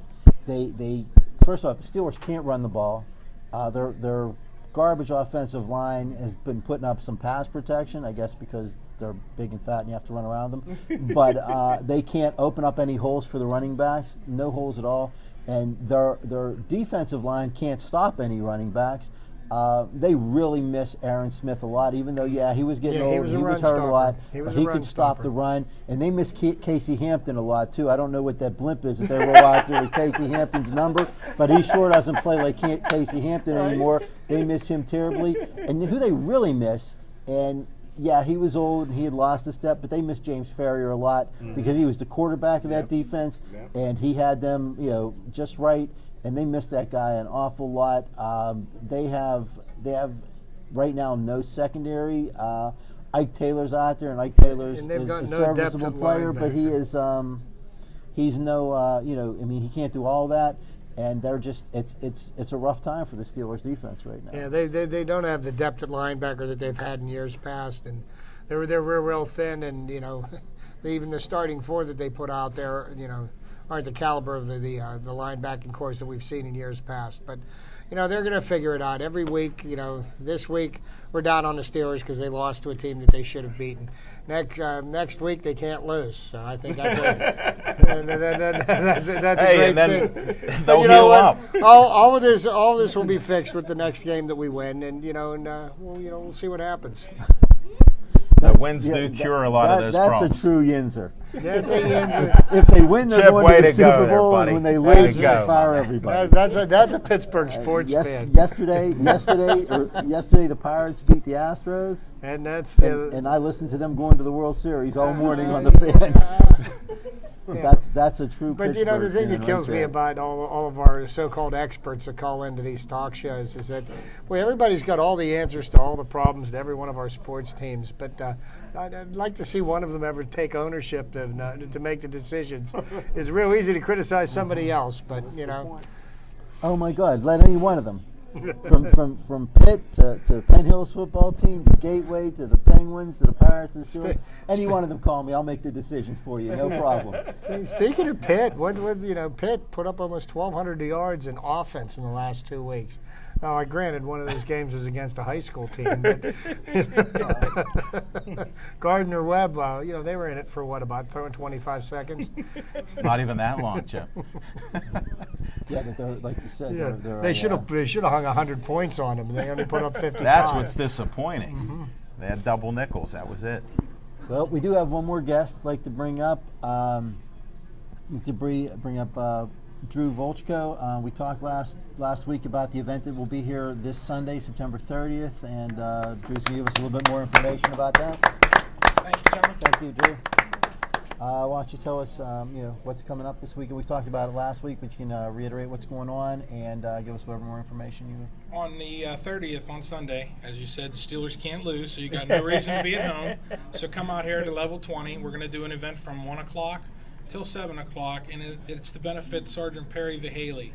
they first off, the Steelers can't run the ball. Their garbage offensive line has been putting up some pass protection, I guess because they're big and fat and you have to run around them. But they can't open up any holes for the running backs, no holes at all. And their defensive line can't stop any running backs. They really miss Aaron Smith a lot, even though, he was getting old. He was hurt a lot. But he could stop the run. And they miss Casey Hampton a lot, too. I don't know what that blimp is that they roll out there with Casey Hampton's number, but he sure doesn't play like Casey Hampton anymore. They miss him terribly. And who they really miss, and he was old and he had lost a step, but they missed James Ferrier a lot because he was the quarterback of that defense, and he had them, just right. And they miss that guy an awful lot. They have right now no secondary. Ike Taylor's out there, and Ike Taylor's is a serviceable player, but he is he's no he can't do all that. And they're just it's a rough time for the Steelers defense right now. Yeah, they don't have the depth at linebacker that they've had in years past, and they're real thin, and even the starting four that they put out there, aren't the caliber of the linebacking course that we've seen in years past. But they're going to figure it out every week. This week we're down on the Steelers because they lost to a team that they should have beaten. Next week they can't lose. So I think that's a great thing. They'll heal up. All of this will be fixed with the next game that we win, and we'll see what happens. The wins do cure a lot of those problems. That's a true Yinzer. That's a Yinzer. If they win, they're Chip, going way to the to Super go there, Bowl, buddy. and when they Way lose, to they go. fire everybody. That's a Pittsburgh sports fan. Yesterday, the Pirates beat the Astros, and and I listened to them going to the World Series all morning on the fan. Yeah. That's a true. But Pittsburgh the thing that fan kills right me there. about all of our so-called experts that call into these talk shows is that, everybody's got all the answers to all the problems to every one of our sports teams. But I'd like to see one of them ever take ownership to make the decisions. It's real easy to criticize somebody else, but Oh my God! Let any one of them. from Pitt to Penn Hills football team to Gateway to the Penguins to the Pirates and Steelers. Any one of them call me, I'll make the decisions for you, no problem. Speaking of Pitt, Pitt put up almost 1,200 yards in offense in the last 2 weeks. Now, granted, one of those games was against a high school team, but Gardner Webb, they were in it for about 25 seconds. Not even that long, Chip. Yeah, but they're, like you said, they should have hung 100 points on them, and they only put up 55. That's what's disappointing. Mm-hmm. They had double nickels. That was it. Well, we do have one more guest I'd like to bring up. Bring up Drew Volchko. We talked last week about the event that will be here this Sunday, September 30th, and Drew's going to give us a little bit more information about that. Thank you, gentlemen. Thank you, Drew. Why don't you tell us, what's coming up this week? We talked about it last week, but you can reiterate what's going on and give us whatever more information you. On the 30th, on Sunday, as you said, the Steelers can't lose, so you got no reason to be at home. So come out here to Level 20. We're going to do an event from 1 o'clock till 7 o'clock, and it's to benefit Sergeant Perry Vahaley,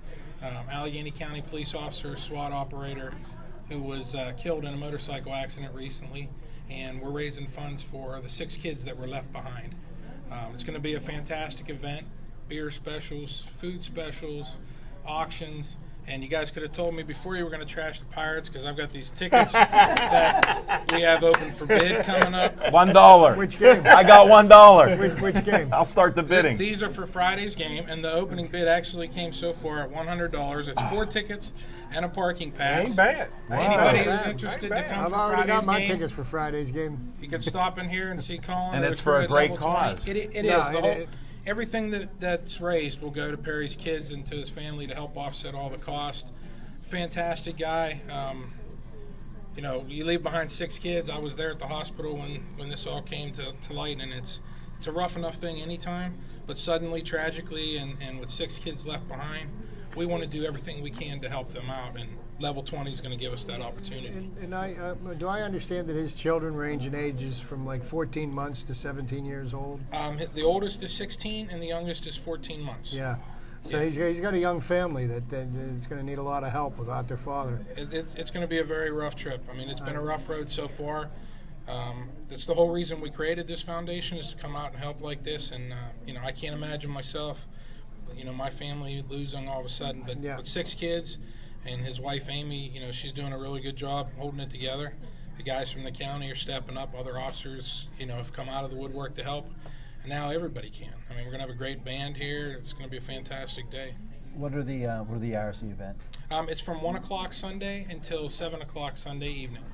Allegheny County police officer, SWAT operator, who was killed in a motorcycle accident recently, and we're raising funds for the 6 kids that were left behind. It's going to be a fantastic event, beer specials, food specials, auctions, and you guys could have told me before you were going to trash the Pirates, because I've got these tickets that we have open for bid coming up. $1. Which game? I got $1. Which game? I'll start the bidding. These are for Friday's game, and the opening bid actually came so far at $100. It's 4 tickets and a parking pass. Ain't bad. Anybody Wow. who's interested to come I've for already Friday's got my game, tickets for Friday's game. you can stop in here and see Colin. And or it's the for crew a at great Level 20. cause. It No, is. Everything that's raised will go to Perry's kids and to his family to help offset all the cost. Fantastic guy. You leave behind 6 kids. I was there at the hospital when this all came to light, and it's a rough enough thing anytime, but suddenly, tragically, and with 6 kids left behind, we want to do everything we can to help them out, and Level 20 is going to give us that opportunity. And do I understand that his children range in ages from like 14 months to 17 years old? The oldest is 16, and the youngest is 14 months. Yeah. So he's got a young family that is going to need a lot of help without their father. It's going to be a very rough trip. I mean, it's been a rough road so far. That's the whole reason we created this foundation, is to come out and help like this. And I can't imagine myself, my family losing all of a sudden. But with 6 kids and his wife Amy, she's doing a really good job holding it together. The guys from the county are stepping up. Other officers, have come out of the woodwork to help. And now everybody can. I mean, we're going to have a great band here. It's going to be a fantastic day. What are the hours of the event? It's from 1 o'clock Sunday until 7 o'clock Sunday evening.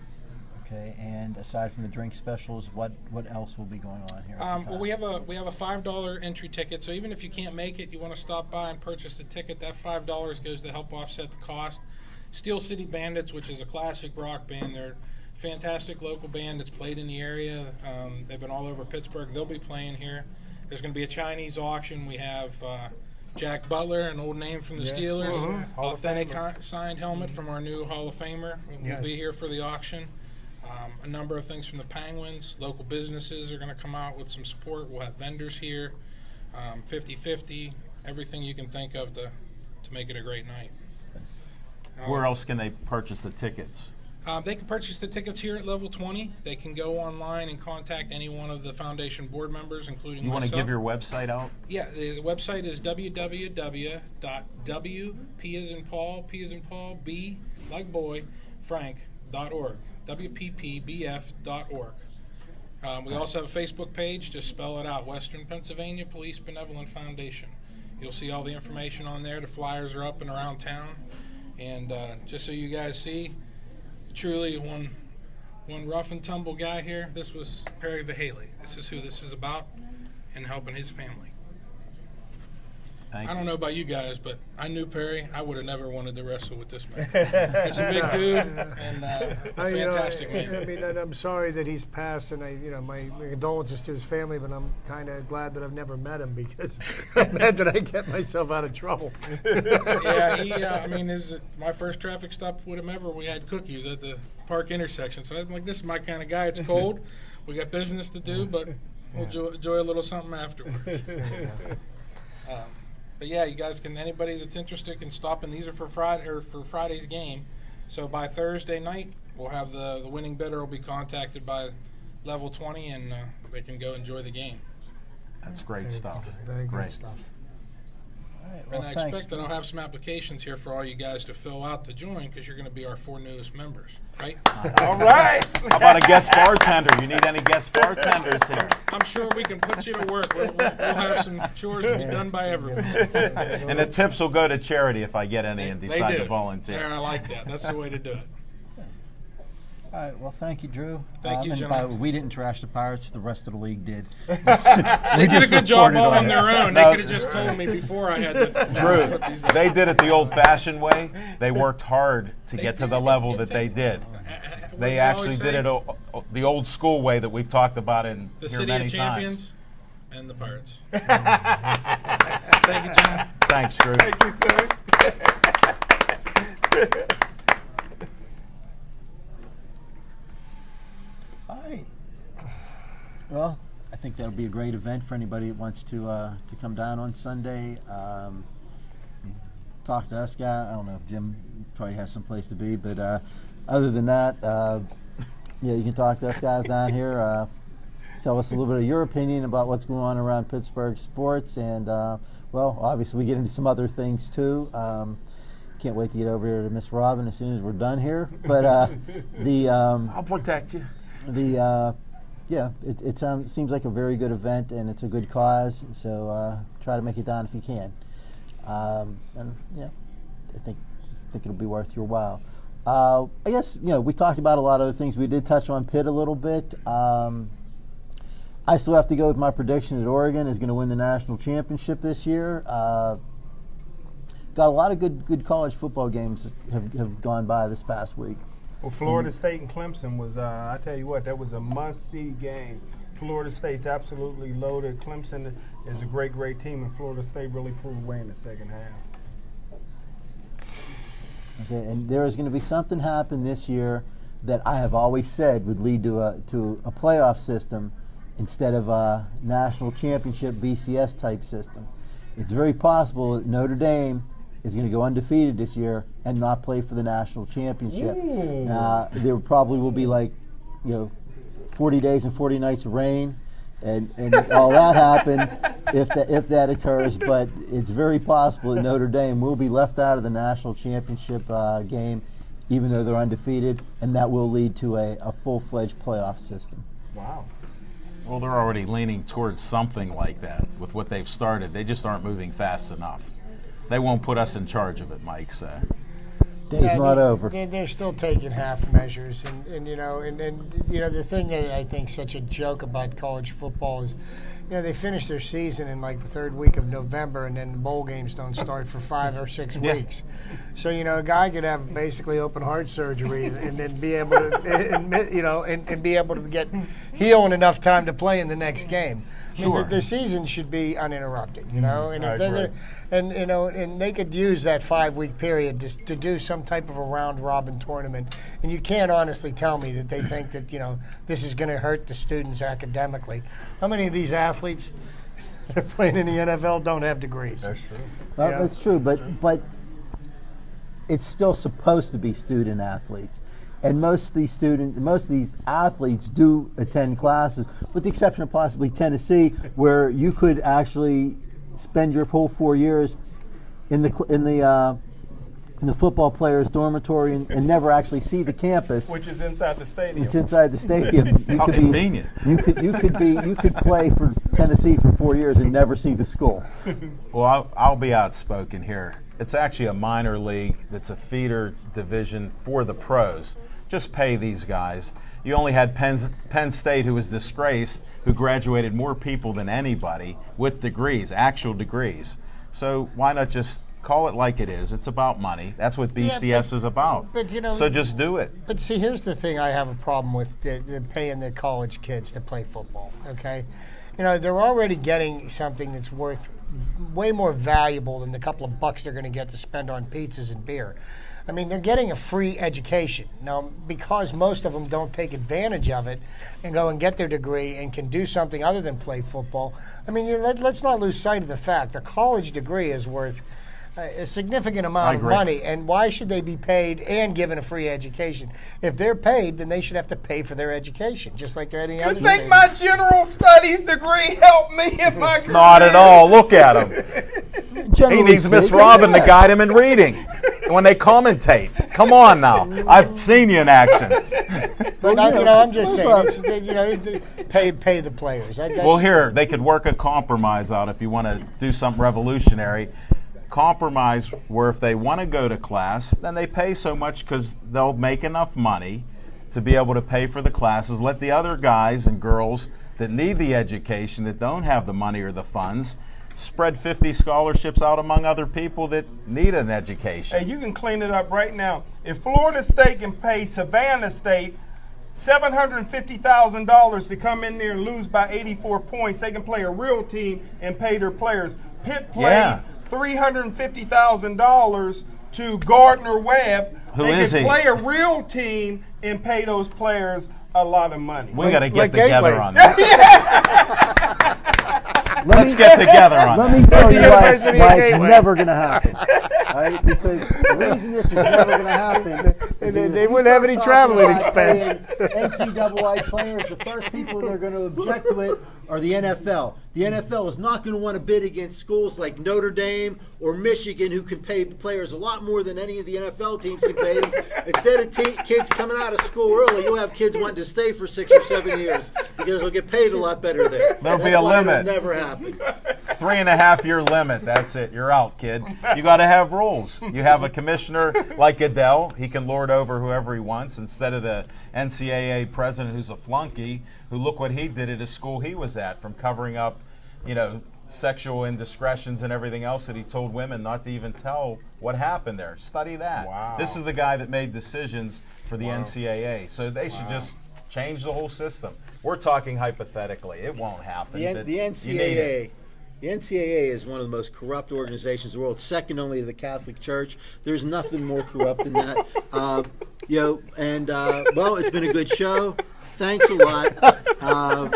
Okay, and aside from the drink specials, what else will be going on here? Well, we have a $5 entry ticket. So even if you can't make it, you want to stop by and purchase a ticket. That $5 goes to help offset the cost. Steel City Bandits, which is a classic rock band, they're fantastic local band that's played in the area. They've been all over Pittsburgh. They'll be playing here. There's going to be a Chinese auction. We have Jack Butler, an old name from the Steelers, authentic signed helmet from our new Hall of Famer. We'll be here for the auction. A number of things from the Penguins. Local businesses are going to come out with some support. We'll have vendors here, 50-50, everything you can think of to make it a great night. Where else can they purchase the tickets? They can purchase the tickets here at Level 20. They can go online and contact any one of the foundation board members, including You myself. want to give your website out? Yeah, the website is www.wp B like boy, Frank.org. WPPBF.org. We also have a Facebook page. Just spell it out: Western Pennsylvania Police Benevolent Foundation. You'll see all the information on there. The flyers are up and around town. And just so you guys see, truly one rough and tumble guy here. This was Perry Vahaley. This is who this is about, and helping his family. I don't know about you guys, but I knew Perry. I would have never wanted to wrestle with this man. He's a big dude and a fantastic man. I mean, and I'm sorry that he's passed, and my condolences to his family. But I'm kind of glad that I've never met him, because I'm mad that I get myself out of trouble. Yeah, my first traffic stop with him ever, we had cookies at the park intersection. So I'm like, this is my kind of guy. It's cold. We got business to do, but we'll enjoy a little something afterwards. But yeah, you guys can. Anybody that's interested can stop in. These are for Friday or for Friday's game. So by Thursday night, we'll have the winning bidder will be contacted by Level 20, and they can go enjoy the game. That's great stuff. Very Great. good stuff. Well, And I thanks. expect that I'll have some applications here for all you guys to fill out to join, because you're going to be our 4 newest members, right? All right. How about a guest bartender? You need any guest bartenders here? I'm sure we can put you to work. We'll have some chores to be done by everyone. And the tips will go to charity if I get any and They decide do. to volunteer. Yeah, I like that. That's the way to do it. All right. Well, thank you, Drew. Thank you, and gentlemen. we didn't trash the Pirates. The rest of the league did. They did a good job all on it. their own. They could have just told me before I had to. Drew, put these they did it the old-fashioned way. They worked hard to get to the level that they did. They actually did it the old school way that we've talked about in The here City many of Champions times. and the Pirates. Thank you, gentlemen. Thanks, Drew. Thank you, sir. All right. Well, I think that'll be a great event for anybody that wants to come down on Sunday. Talk to us, guy. I don't know if Jim probably has some place to be, but other than that, yeah, you can talk to us guys down here. Tell us a little bit of your opinion about what's going on around Pittsburgh sports, and well, obviously we get into some other things too. Can't wait to get over here to Miss Robin as soon as we're done here. But I'll protect you. yeah, it seems like a very good event, and it's a good cause. So try to make it down if you can. And yeah, I think it'll be worth your while. I guess we talked about a lot of the things. We did touch on Pitt a little bit. I still have to go with my prediction that Oregon is going to win the national championship this year. Got a lot of good college football games have gone by this past week. Well, Florida State and Clemson was, I tell you what, that was a must-see game. Florida State's absolutely loaded. Clemson is a great team, and Florida State really pulled away in the second half. Okay, and there is going to be something happen this year that I have always said would lead to a playoff system instead of a national championship BCS type system. It's very possible that Notre Dame is going to go undefeated this year and not play for the national championship. There probably will be 40 days and 40 nights of rain and all that happen if that occurs, but it's very possible that Notre Dame will be left out of the national championship game even though they're undefeated, and that will lead to a full-fledged playoff system. Wow. Well, they're already leaning towards something like that with what they've started. They just aren't moving fast enough. They won't put us in charge of it, Mike said. Day's not over. They're still taking half measures, and the thing that I think is such a joke about college football is, they finish their season in the third week of November, and then the bowl games don't start for 5 or 6 weeks. So a guy could have basically open heart surgery and then be able to, and be able to get heal in enough time to play in the next game. Sure. I mean, the season should be uninterrupted, and I if they're agree. and they could use that 5-week period to do some type of a round robin tournament. And you can't honestly tell me that they think that this is going to hurt the students academically. How many of these athletes that are playing in the NFL don't have degrees? That's true. That's true, but it's still supposed to be student athletes. And most of these athletes do attend classes, with the exception of possibly Tennessee, where you could actually spend your whole 4 years in the football players' dormitory and never actually see the campus. Which is inside the stadium. It's inside the stadium. How convenient. You could play for Tennessee for 4 years and never see the school. Well, I'll be outspoken here. It's actually a minor league that's a feeder division for the pros. Just pay these guys. You only had Penn State, who was disgraced, who graduated more people than anybody with degrees, actual degrees. So why not just call it like it is? It's about money. That's what BCS is about. But so just do it. But see, here's the thing I have a problem with the paying the college kids to play football, okay? They're already getting something that's worth way more valuable than the couple of bucks they're going to get to spend on pizzas and beer. I mean, they're getting a free education. Now, because most of them don't take advantage of it and go and get their degree and can do something other than play football, I mean, let's not lose sight of the fact a college degree is worth a significant amount of money, and why should they be paid and given a free education? If they're paid, then they should have to pay for their education, just like any other. You think my general studies degree helped me in my career? Not at all. Look at him. He needs Miss Robin to guide him in reading when they commentate. Come on now. I've seen you in action. But I'm just saying, pay the players. Well, here, they could work a compromise out if you want to do something revolutionary. Compromise where if they want to go to class, then they pay so much because they'll make enough money to be able to pay for the classes. Let the other guys and girls that need the education, that don't have the money or the funds, spread 50 scholarships out among other people that need an education. Hey, you can clean it up right now. If Florida State can pay Savannah State $750,000 to come in there and lose by 84 points, they can play a real team and pay their players. Pitt played $350,000 to Gardner Webb. They can play a real team and pay those players a lot of money. We got to get together on that. Let's get together on that. Let me tell you why it's never going to happen. Right? Because the reason this is never going to happen is they wouldn't have any traveling expense. NCAA players, the first people that are going to object to it are the NFL. The NFL is not going to want to bid against schools like Notre Dame or Michigan, who can pay players a lot more than any of the NFL teams can pay them. Instead of kids coming out of school early, you'll have kids wanting to stay for 6 or 7 years because they'll get paid a lot better there. There'll be a limit. It'll never happen. 3.5-year limit. That's it. You're out, kid. You got to have rules. You have a commissioner like Goodell. He can lord over whoever he wants instead of the NCAA president who's a flunky who, look what he did at a school he was at, from covering up, sexual indiscretions and everything else that he told women not to even tell what happened there. Study that. Wow. This is the guy that made decisions for the NCAA. So they should just change the whole system. We're talking hypothetically. It won't happen. The NCAA is one of the most corrupt organizations in the world, second only to the Catholic Church. There's nothing more corrupt than that. Well, it's been a good show. Thanks a lot.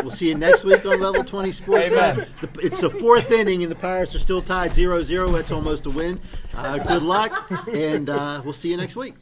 We'll see you next week on Level 20 Sportsline. It's the fourth inning, and the Pirates are still tied 0-0. That's almost a win. Good luck, and we'll see you next week.